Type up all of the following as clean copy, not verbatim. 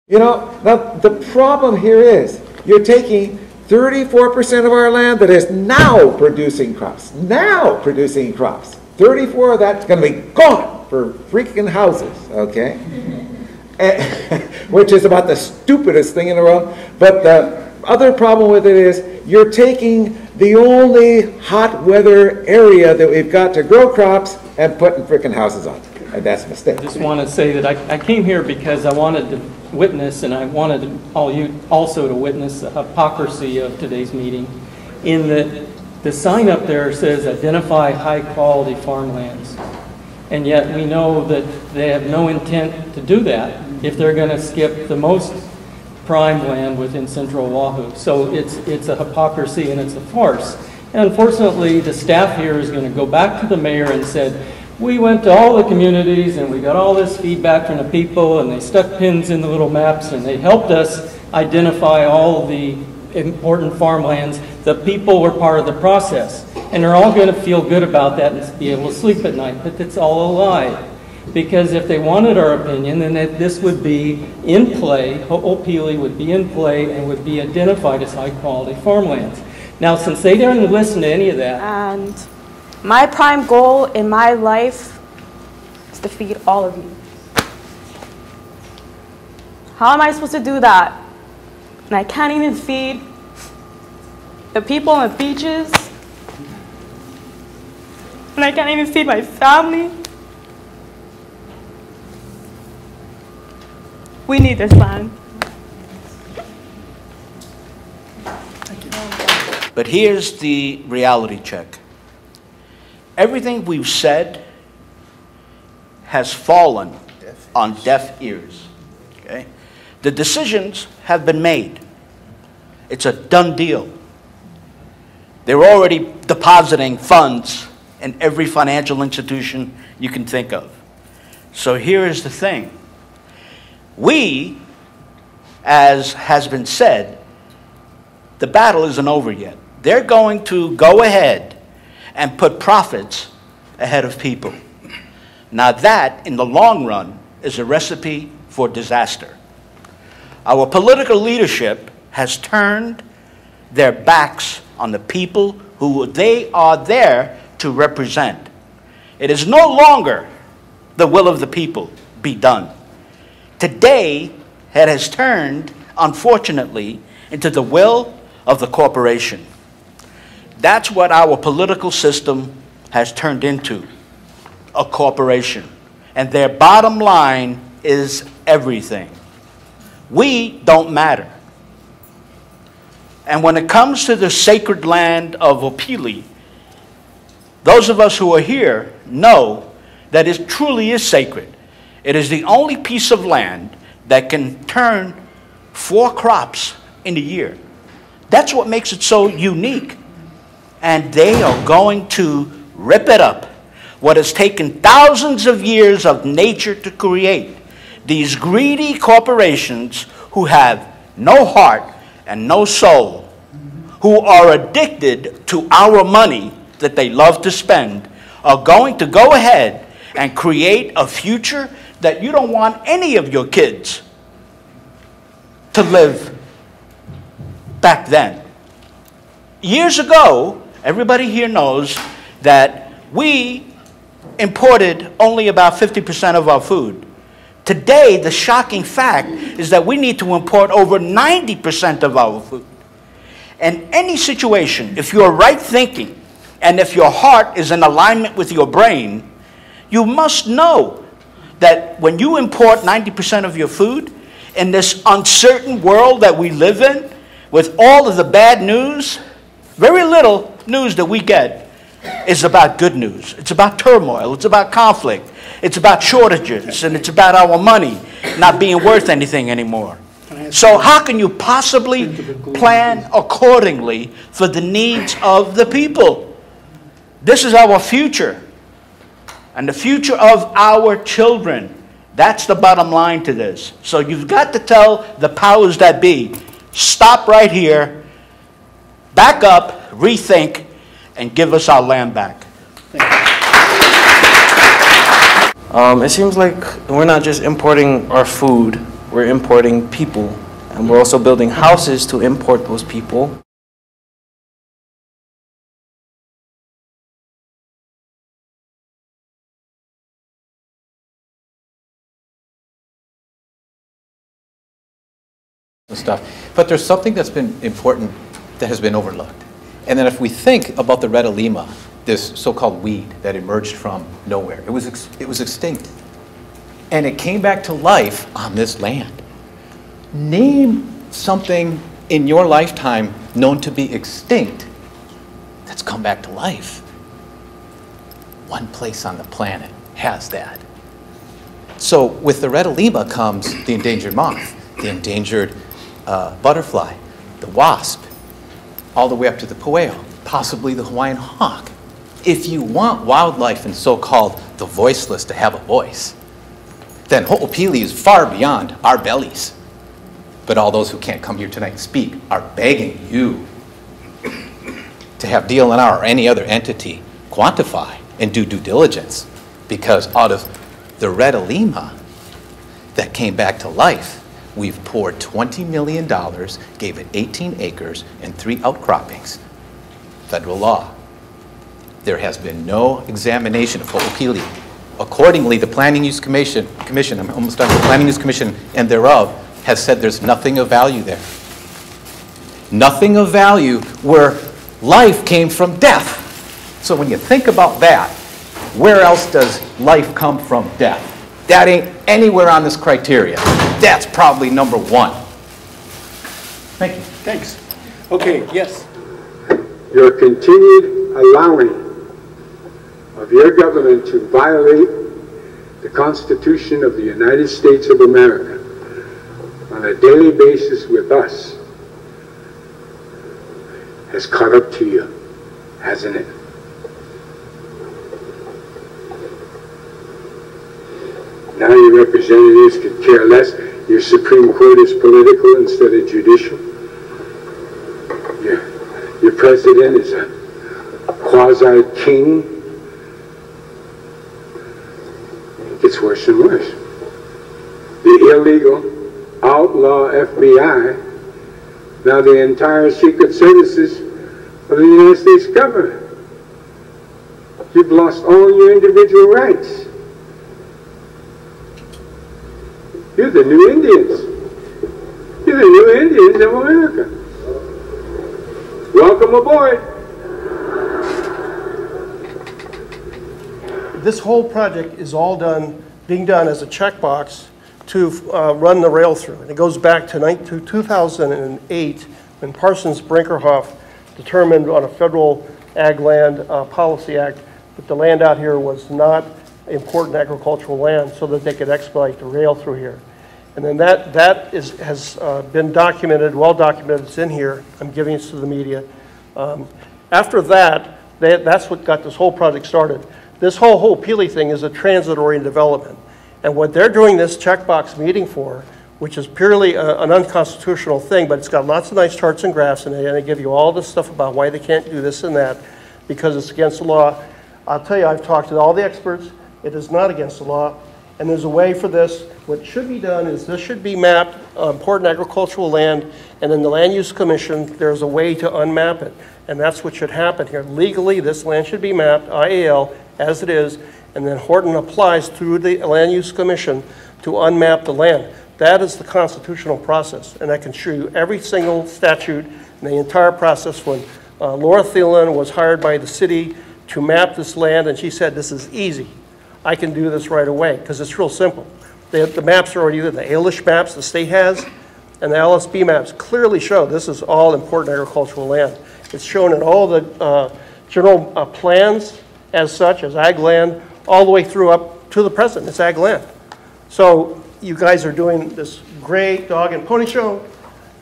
You know, now the problem here is you're taking 34% of our land that is now producing crops. Now producing crops. 34 of that's going to be gone for freaking houses, okay? Which is about the stupidest thing in the world. But the other problem with it is you're taking the only hot weather area that we've got to grow crops and putting freaking houses on it. And that's a mistake. I just want to say that I came here because I wanted to witness, and I wanted all you also to witness the hypocrisy of today's meeting, in that the sign up there says identify high quality farmlands. And yet we know that they have no intent to do that if they're going to skip the most prime land within central Oahu. So it's a hypocrisy and it's a farce. And unfortunately, the staff here is going to go back to the mayor and said, we went to all the communities and we got all this feedback from the people, and they stuck pins in the little maps and they helped us identify all the important farmlands. The people were part of the process. And they're all going to feel good about that and be able to sleep at night. But it's all a lie. Because if they wanted our opinion, then this would be in play, Ho'opili would be in play and would be identified as high quality farmlands. Now, since they didn't listen to any of that. And my prime goal in my life is to feed all of you. How am I supposed to do that? And I can't even feed the people on the beaches. And I can't even feed my family. We need this land. But here's the reality check. Everything we've said has fallen on deaf ears. Okay? The decisions have been made. It's a done deal. They're already depositing funds in every financial institution you can think of. So here is the thing. We, as has been said, the battle isn't over yet. They're going to go ahead and put profits ahead of people. Now that, in the long run, is a recipe for disaster. Our political leadership has turned their backs on the people who they are there to represent. It is no longer the will of the people be done. Today, it has turned, unfortunately, into the will of the corporation. That's what our political system has turned into, a corporation. And their bottom line is everything. We don't matter. And when it comes to the sacred land of Opili, those of us who are here know that it truly is sacred. It is the only piece of land that can turn 4 crops in a year. That's what makes it so unique. And they are going to rip it up. What has taken thousands of years of nature to create. These greedy corporations who have no heart and no soul, who are addicted to our money that they love to spend, are going to go ahead and create a future that you don't want any of your kids to live back then. Years ago, everybody here knows that we imported only about 50% of our food. Today, the shocking fact is that we need to import over 90% of our food. In any situation, if you're right thinking, and if your heart is in alignment with your brain, you must know that when you import 90% of your food, in this uncertain world that we live in, with all of the bad news, very little news that we get is about good news. It's about turmoil. It's about conflict. It's about shortages. And it's about our money not being worth anything anymore. So how can you possibly plan accordingly for the needs of the people? This is our future. And the future of our children. That's the bottom line to this. So you've got to tell the powers that be, stop right here, back up, rethink, and give us our land back. It seems like we're not just importing our food, we're importing people. And we're also building houses to import those people. Stuff. But there's something that's been important that has been overlooked. And then if we think about the Red Lima, this so-called weed that emerged from nowhere, it was extinct. And it came back to life on this land. Name something in your lifetime known to be extinct that's come back to life. One place on the planet has that. So with the Red Lima comes the endangered moth, the endangered butterfly, the wasp, all the way up to the pueo, possibly the Hawaiian hawk. If you want wildlife and so-called the voiceless to have a voice, then Ho'opili is far beyond our bellies. But all those who can't come here tonight and speak are begging you to have DLNR or any other entity quantify and do due diligence, because out of the Red Lima that came back to life, we've poured $20 million, gave it 18 acres and 3 outcroppings. Federal law. There has been no examination of Ho'opili. Accordingly, the Planning Use Commission, I'm almost done, the Planning Use Commission and thereof has said there's nothing of value there. Nothing of value where life came from death. So when you think about that, where else does life come from death? That ain't anywhere on this criteria. That's probably number 1. Thank you. Thanks. Okay, yes. Your continued allowing of your government to violate the Constitution of the United States of America on a daily basis with us has caught up to you, hasn't it? Now your representatives could care less. Your Supreme Court is political instead of judicial. Your president is a quasi-king. It gets worse and worse. The illegal, outlaw FBI, now the entire secret services of the United States government. You've lost all your individual rights. You're the new Indians. You're the new Indians of America. Welcome aboard. This whole project is all being done as a checkbox to run the rail through. And it goes back to 2008 when Parsons Brinkerhoff determined on a federal Ag Land Policy Act that the land out here was not important agricultural land so that they could expedite the rail through here. And then that has been documented, well documented, it's in here. I'm giving it to the media. After that, that's what got this whole project started. This whole Ho'opili thing is a transitory development. And what they're doing this checkbox meeting for, which is purely an unconstitutional thing, but it's got lots of nice charts and graphs in it, and they give you all this stuff about why they can't do this and that because it's against the law. I'll tell you, I've talked to all the experts. It is not against the law. And there's a way for this. What should be done is this should be mapped, important agricultural land, and in the Land Use Commission, there's a way to unmap it. And that's what should happen here. Legally, this land should be mapped, IAL, as it is, and then Horton applies through the Land Use Commission to unmap the land. That is the constitutional process, and I can show you every single statute and the entire process when Laura Thielen was hired by the city to map this land, and she said, this is easy. I can do this right away, because it's real simple. The maps are already there. The ALISH maps the state has, and the LSB maps clearly show this is all important agricultural land. It's shown in all the general plans as such, as ag land, all the way through up to the present. It's ag land. So you guys are doing this great dog and pony show,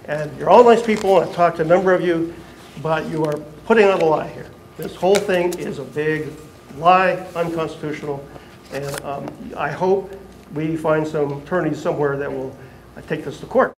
and you're all nice people, and I've talked to a number of you, but you are putting out a lie here. This whole thing is a big lie, unconstitutional, and I hope we find some attorneys somewhere that will take this to court.